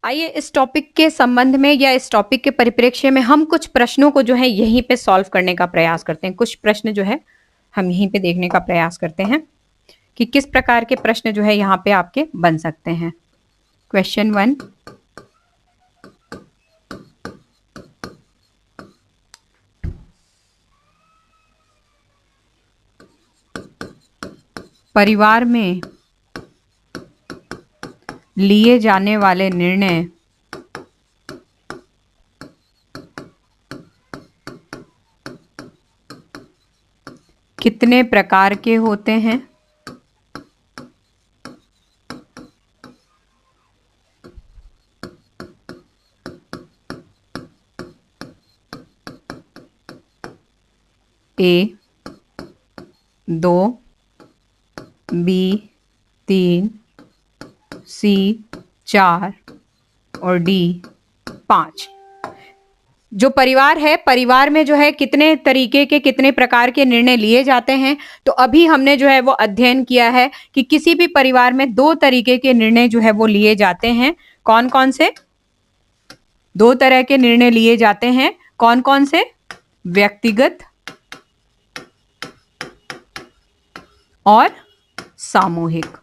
आइए इस टॉपिक के संबंध में या इस टॉपिक के परिप्रेक्ष्य में हम कुछ प्रश्नों को जो है यहीं पे सॉल्व करने का प्रयास करते हैं। कुछ प्रश्न जो है हम यहीं पे देखने का प्रयास करते हैं कि किस प्रकार के प्रश्न जो है यहाँ पे आपके बन सकते हैं। क्वेश्चन 1, परिवार में लिए जाने वाले निर्णय कितने प्रकार के होते हैं? ए 2, बी 3, सी 4 और डी 5। जो परिवार है, परिवार में जो है कितने तरीके के कितने प्रकार के निर्णय लिए जाते हैं। तो अभी हमने जो है वो अध्ययन किया है कि किसी भी परिवार में 2 तरीके के निर्णय जो है वो लिए जाते हैं। कौन कौन से 2 तरह के निर्णय लिए जाते हैं? कौन कौन से? व्यक्तिगत और सामूहिक।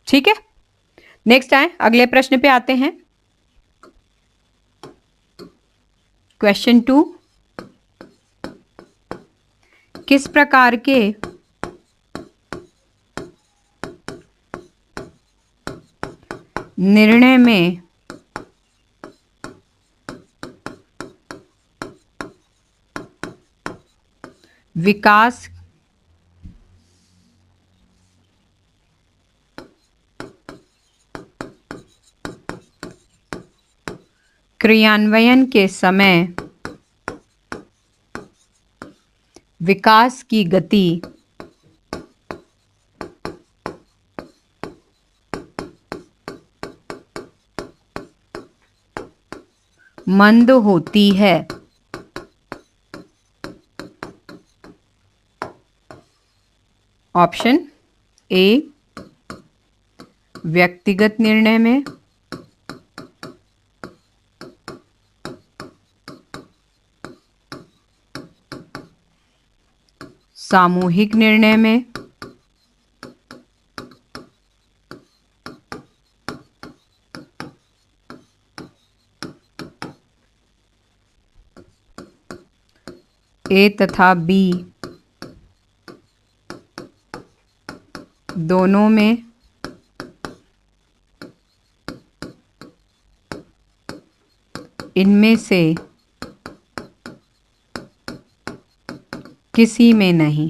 ठीक है, नेक्स्ट आए, अगले प्रश्न पे आते हैं। क्वेश्चन 2, किस प्रकार के निर्णय में विकास क्रियान्वयन के समय विकास की गति मंद होती है? ऑप्शन ए व्यक्तिगत निर्णय में, सामूहिक निर्णय में, ए तथा बी दोनों में, इनमें से किसी में नहीं।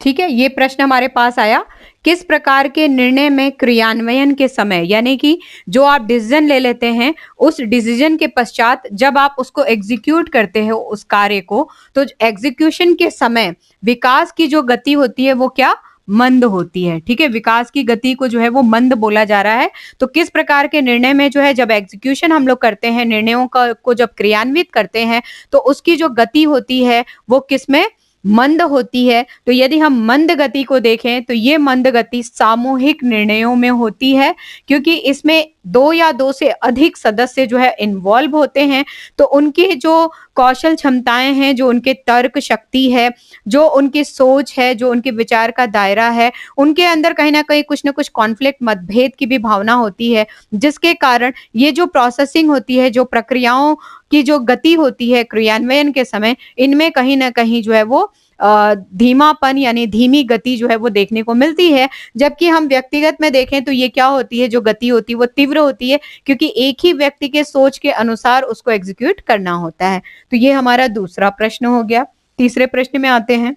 ठीक है, ये प्रश्न हमारे पास आया। किस प्रकार के निर्णय में क्रियान्वयन के समय, यानी कि जो आप डिसीजन ले लेते हैं उस डिसीजन के पश्चात जब आप उसको एग्जीक्यूट करते हो उस कार्य को, तो एग्जीक्यूशन के समय विकास की जो गति होती है वो क्या? मंद होती है। ठीक है, विकास की गति को जो है वो मंद बोला जा रहा है। तो किस प्रकार के निर्णय में जो है जब एग्जीक्यूशन हम लोग करते हैं, निर्णयों को जब क्रियान्वित करते हैं तो उसकी जो गति होती है वो किसमें? मंद होती है। तो यदि हम मंद गति को देखें तो ये मंद गति सामूहिक निर्णयों में होती है, क्योंकि इसमें 2 या 2 से अधिक सदस्य जो है इन्वॉल्व होते हैं। तो उनकी जो कौशल क्षमताएं हैं, जो उनके तर्क शक्ति है, जो उनकी सोच है, जो उनके विचार का दायरा है, उनके अंदर कहीं ना कहीं कुछ ना कुछ कॉन्फ्लिक्ट, मतभेद की भी भावना होती है, जिसके कारण ये जो प्रोसेसिंग होती है, जो प्रक्रियाओं की जो गति होती है क्रियान्वयन के समय, इनमें कहीं ना कहीं जो है वो धीमापन यानी धीमी गति जो है वो देखने को मिलती है। जबकि हम व्यक्तिगत में देखें तो ये क्या होती है, जो गति होती है वो तीव्र होती है, क्योंकि एक ही व्यक्ति के सोच के अनुसार उसको एग्जीक्यूट करना होता है। तो ये हमारा दूसरा प्रश्न हो गया। तीसरे प्रश्न में आते हैं।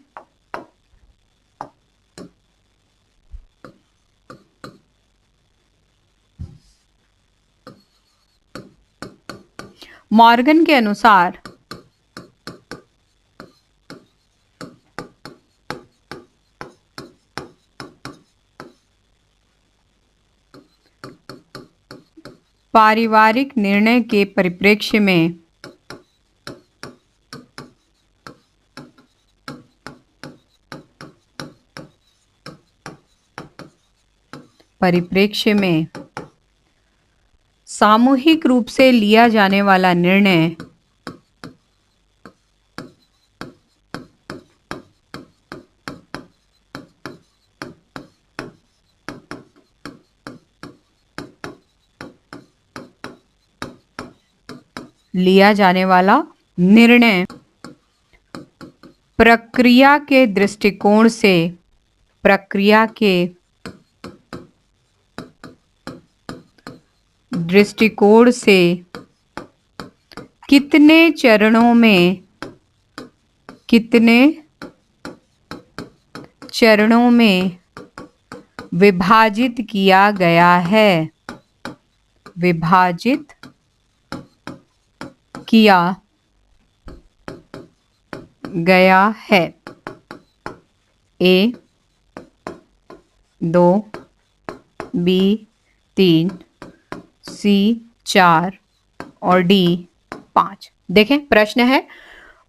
मॉर्गन के अनुसार पारिवारिक निर्णय के परिप्रेक्ष्य में परिप्रेक्ष्य में सामूहिक रूप से लिया जाने वाला निर्णय प्रक्रिया के दृष्टिकोण से कितने चरणों में विभाजित किया गया है, ए 2, बी 3, सी 4 और डी 5। देखें, प्रश्न है,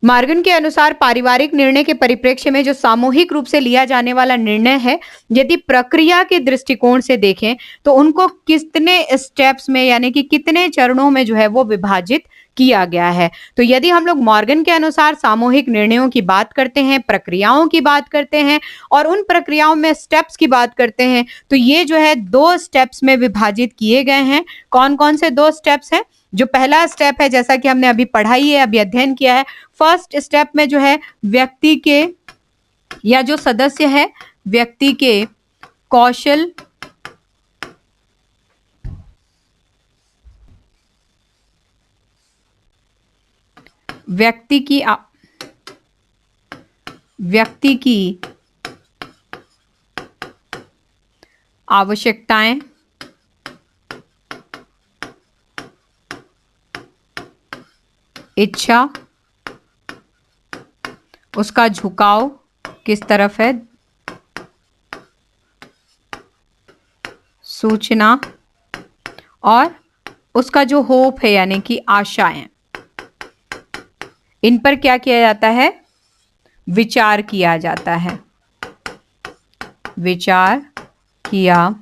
मॉर्गन के अनुसार पारिवारिक निर्णय के परिप्रेक्ष्य में जो सामूहिक रूप से लिया जाने वाला निर्णय है, यदि प्रक्रिया के दृष्टिकोण से देखें तो उनको कितने स्टेप्स में यानी कि कितने चरणों में जो है वो विभाजित किया गया है। तो यदि हम लोग मॉर्गन के अनुसार सामूहिक निर्णयों की बात करते हैं, प्रक्रियाओं की बात करते हैं और उन प्रक्रियाओं में स्टेप्स की बात करते हैं, तो ये जो है 2 स्टेप्स में विभाजित किए गए हैं। कौन कौन से 2 स्टेप्स हैं? जो पहला स्टेप है, जैसा कि हमने अभी पढ़ाई है, अभी अध्ययन किया है, फर्स्ट स्टेप में जो है व्यक्ति के या जो सदस्य है व्यक्ति के कौशल, व्यक्ति की आवश्यकताएं, इच्छा, उसका झुकाव किस तरफ है, सूचना और उसका जो होप है यानी कि आशाएं, इन पर क्या किया जाता है? विचार किया जाता है, विचार किया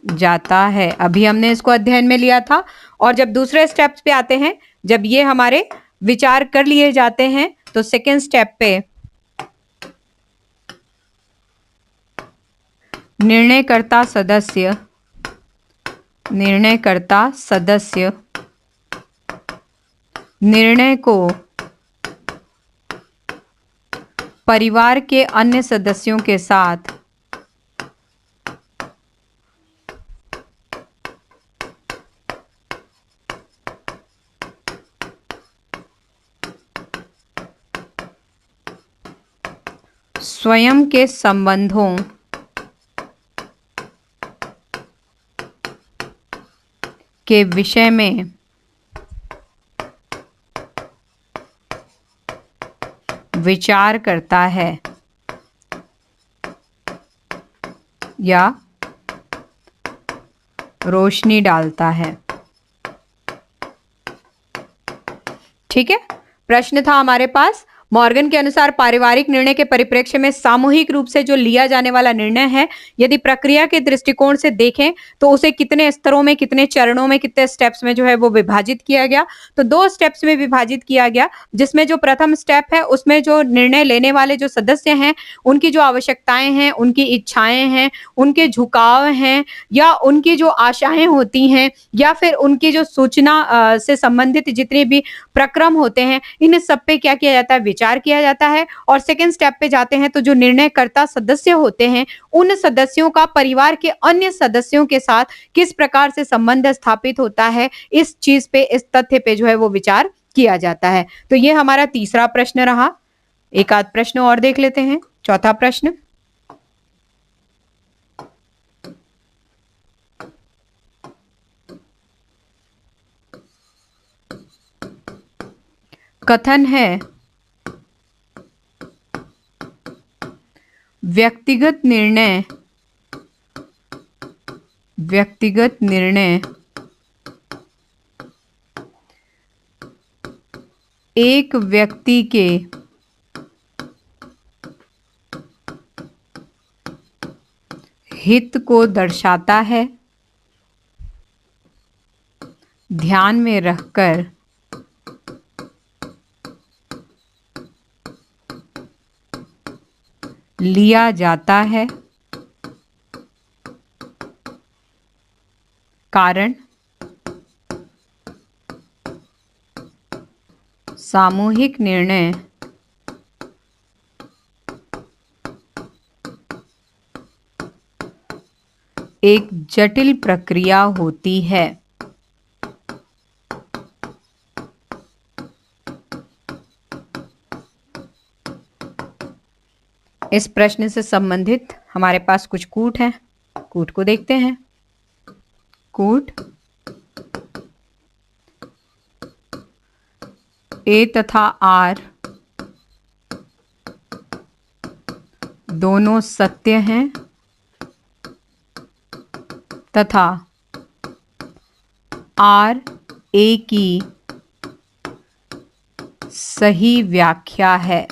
जाता है। अभी हमने इसको अध्ययन में लिया था। और जब दूसरे स्टेप्स पे आते हैं, जब ये हमारे विचार कर लिए जाते हैं, तो सेकेंड स्टेप पे निर्णयकर्ता सदस्य निर्णय को परिवार के अन्य सदस्यों के साथ स्वयं के संबंधों के विषय में विचार करता है या रोशनी डालता है। ठीक है, प्रश्न था हमारे पास, मॉर्गन के अनुसार पारिवारिक निर्णय के परिप्रेक्ष्य में सामूहिक रूप से जो लिया जाने वाला निर्णय है, यदि प्रक्रिया के दृष्टिकोण से देखें तो उसे कितने स्तरों में, कितने चरणों में, कितने स्टेप्स में जो है वो विभाजित किया गया। तो 2 स्टेप्स में विभाजित किया गया, जिसमें जो प्रथम स्टेप है उसमें जो निर्णय लेने वाले जो सदस्य हैं, उनकी जो आवश्यकताएं हैं, उनकी इच्छाएं हैं, उनके झुकाव हैं या उनकी जो आशाएं होती हैं या फिर उनकी जो सूचना से संबंधित जितने भी प्रक्रम होते हैं, इन सब पे क्या किया जाता है? विचार किया जाता है। और सेकेंड स्टेप पे जाते हैं तो जो निर्णयकर्ता सदस्य होते हैं, उन सदस्यों का परिवार के अन्य सदस्यों के साथ किस प्रकार से संबंध स्थापित होता है, इस चीज पे, इस तथ्य पे जो है वो विचार किया जाता है। तो ये हमारा तीसरा प्रश्न रहा। एक आध प्रश्न और देख लेते हैं। चौथा प्रश्न, कथन है, व्यक्तिगत निर्णय एक व्यक्ति के हित को दर्शाता है, ध्यान में रखकर लिया जाता है। कारण सामूहिक निर्णय एक जटिल प्रक्रिया होती है। इस प्रश्न से संबंधित हमारे पास कुछ कूट हैं, कूट को देखते हैं। कूट ए तथा आर दोनों सत्य हैं तथा आर ए की सही व्याख्या है।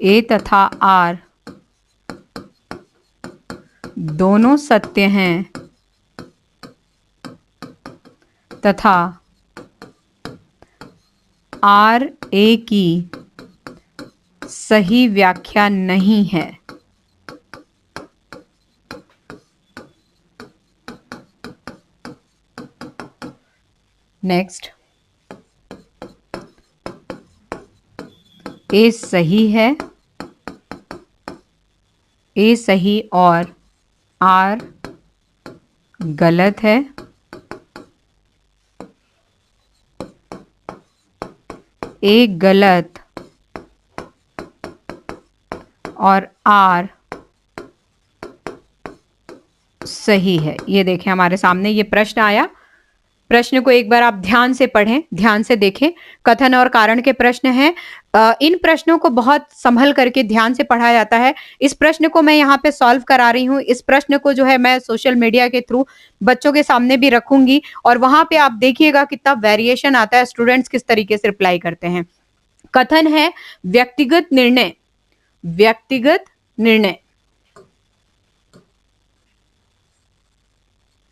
ए तथा आर दोनों सत्य हैं तथा आर ए की सही व्याख्या नहीं है। नेक्स्ट, ए सही है, ए सही और आर गलत है। ए गलत और आर सही है। ये देखें हमारे सामने ये प्रश्न आया। प्रश्न को एक बार आप ध्यान से पढ़ें, ध्यान से देखें। कथन और कारण के प्रश्न हैं। इन प्रश्नों को बहुत संभल करके ध्यान से पढ़ा जाता है। इस प्रश्न को मैं यहाँ पे सॉल्व करा रही हूँ। इस प्रश्न को जो है मैं सोशल मीडिया के थ्रू बच्चों के सामने भी रखूंगी और वहां पे आप देखिएगा कितना वेरिएशन आता है, स्टूडेंट्स किस तरीके से रिप्लाई करते हैं। कथन है व्यक्तिगत निर्णय, व्यक्तिगत निर्णय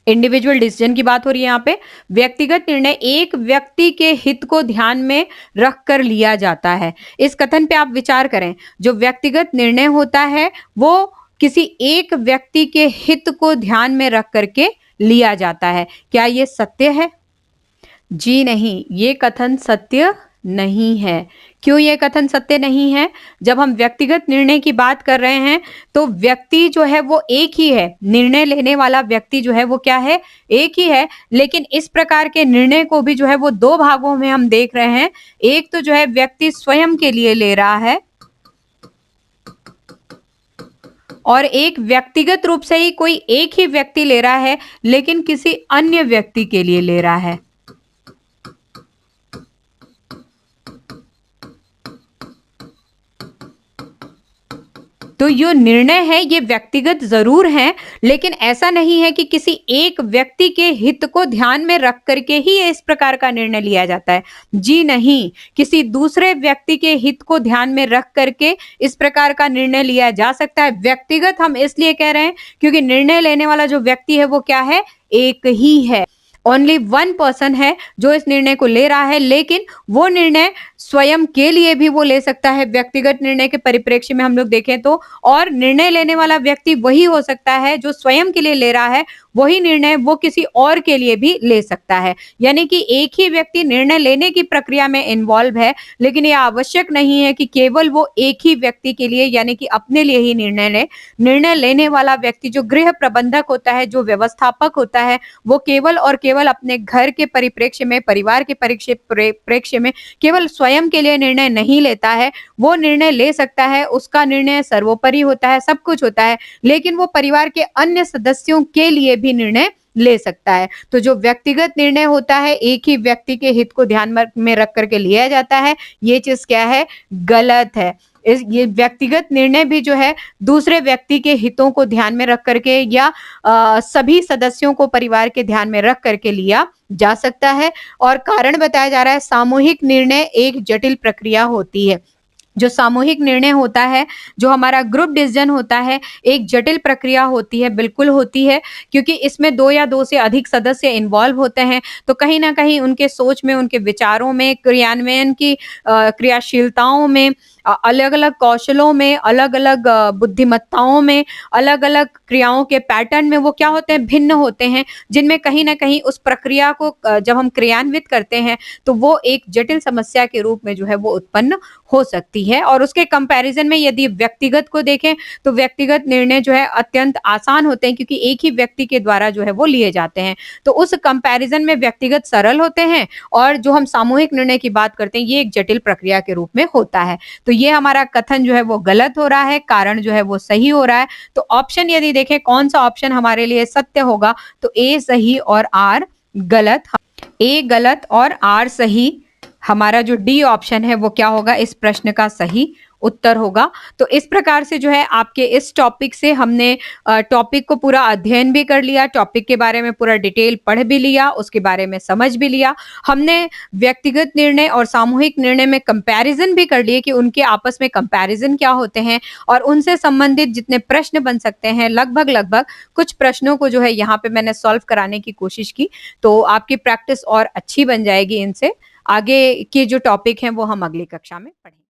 इंडिविजुअल डिसीजन की बात हो रही है यहाँ पे। व्यक्तिगत निर्णय एक व्यक्ति के हित को ध्यान में रखकर लिया जाता है। इस कथन पे आप विचार करें। जो व्यक्तिगत निर्णय होता है वो किसी एक व्यक्ति के हित को ध्यान में रख करके लिया जाता है। क्या ये सत्य है? जी नहीं, ये कथन सत्य नहीं है। क्यों ये कथन सत्य नहीं है? जब हम व्यक्तिगत निर्णय की बात कर रहे हैं तो व्यक्ति जो है वो एक ही है, निर्णय लेने वाला व्यक्ति जो है वो क्या है? एक ही है। लेकिन इस प्रकार के निर्णय को भी जो है वो दो भागों में हम देख रहे हैं। एक तो जो है व्यक्ति स्वयं के लिए ले रहा है और एक व्यक्तिगत रूप से ही कोई एक ही व्यक्ति ले रहा है लेकिन किसी अन्य व्यक्ति के लिए ले रहा है। तो जो निर्णय है ये व्यक्तिगत जरूर है लेकिन ऐसा नहीं है कि किसी एक व्यक्ति के हित को ध्यान में रख करके ही इस प्रकार का निर्णय लिया जाता है। जी नहीं, किसी दूसरे व्यक्ति के हित को ध्यान में रख करके इस प्रकार का निर्णय लिया जा सकता है। व्यक्तिगत हम इसलिए कह रहे हैं क्योंकि निर्णय लेने वाला जो व्यक्ति है वो क्या है? एक ही है। ओनली वन पर्सन है जो इस निर्णय को ले रहा है, लेकिन वो निर्णय स्वयं के लिए भी वो ले सकता है व्यक्तिगत निर्णय के परिप्रेक्ष्य में हम लोग देखें तो। और निर्णय लेने वाला व्यक्ति वही हो सकता है जो स्वयं के लिए ले रहा है, वही निर्णय वो किसी और के लिए भी ले सकता है। यानी कि एक ही व्यक्ति निर्णय लेने की प्रक्रिया में इन्वॉल्व है, लेकिन यह आवश्यक नहीं है कि केवल वो एक ही व्यक्ति के लिए यानी कि अपने लिए ही निर्णय ले। निर्णय लेने वाला व्यक्ति जो गृह प्रबंधक होता है, जो व्यवस्थापक होता है, वो केवल और केवल अपने घर के परिप्रेक्ष्य में, परिवार के परिप्रेक्ष्य में केवल स्वयं के लिए निर्णय नहीं लेता है। वो निर्णय ले सकता है, उसका निर्णय सर्वोपरि होता है, सब कुछ होता है, लेकिन वो परिवार के अन्य सदस्यों के लिए भी निर्णय ले सकता है। तो जो व्यक्तिगत निर्णय होता है एक ही व्यक्ति के हित को ध्यान में रख करके लिया जाता है, ये चीज क्या है? गलत है। ये व्यक्तिगत निर्णय भी जो है दूसरे व्यक्ति के हितों को ध्यान में रख करके या सभी सदस्यों को परिवार के ध्यान में रख करके लिया जा सकता है। और कारण बताया जा रहा है सामूहिक निर्णय एक जटिल प्रक्रिया होती है। जो सामूहिक निर्णय होता है, जो हमारा ग्रुप डिसीजन होता है, एक जटिल प्रक्रिया होती है, बिल्कुल होती है, क्योंकि इसमें 2 या 2 से अधिक सदस्य इन्वॉल्व होते हैं, तो कहीं न कहीं उनके सोच में, उनके विचारों में, क्रियान्वयन की क्रियाशीलताओं में, अलग-अलग कौशलों में, अलग-अलग बुद्धिमत्ताओं में, अलग-अलग क्रियाओं के पैटर्न में वो क्या होते हैं, भिन्न होते हैं, जिनमें कहीं न कहीं उस प्रक्रिया को जब हम क्रियान्वित करते हैं, तो वो एक जटिल समस्या के रूप में जो है वो उत्पन्न हो सकती है। और उसके कंपैरिजन में यदि व्यक्तिगत को देखें, तो व्यक्तिगत निर्णय जो है अत्यंत आसान होते हैं, क्योंकि एक ही व्यक्ति के द्वारा जो है वो लिए जाते हैं। तो उस कंपैरिजन में व्यक्तिगत सरल होते हैं, और जो हम सामूहिक निर्णय की बात करते हैं, ये एक जटिल प्रक्रिया के रूप में होता है। तो ये हमारा कथन जो है वो गलत हो रहा है, कारण जो है वो सही हो रहा है। तो ऑप्शन यदि देखें कौन सा ऑप्शन हमारे लिए सत्य होगा, तो ए सही और आर गलत। ए गलत और आर सही, हमारा जो डी ऑप्शन है वो क्या होगा, इस प्रश्न का सही उत्तर होगा। तो इस प्रकार से जो है आपके इस टॉपिक से हमने टॉपिक को पूरा अध्ययन भी कर लिया, टॉपिक के बारे में पूरा डिटेल पढ़ भी लिया, उसके बारे में समझ भी लिया। हमने व्यक्तिगत निर्णय और सामूहिक निर्णय में कंपैरिजन भी कर लिए कि उनके आपस में कंपैरिजन क्या होते हैं, और उनसे संबंधित जितने प्रश्न बन सकते हैं, लगभग कुछ प्रश्नों को जो है यहाँ पे मैंने सॉल्व कराने की कोशिश की। तो आपकी प्रैक्टिस और अच्छी बन जाएगी इनसे। आगे के जो टॉपिक हैं वो हम अगली कक्षा में पढ़ेंगे।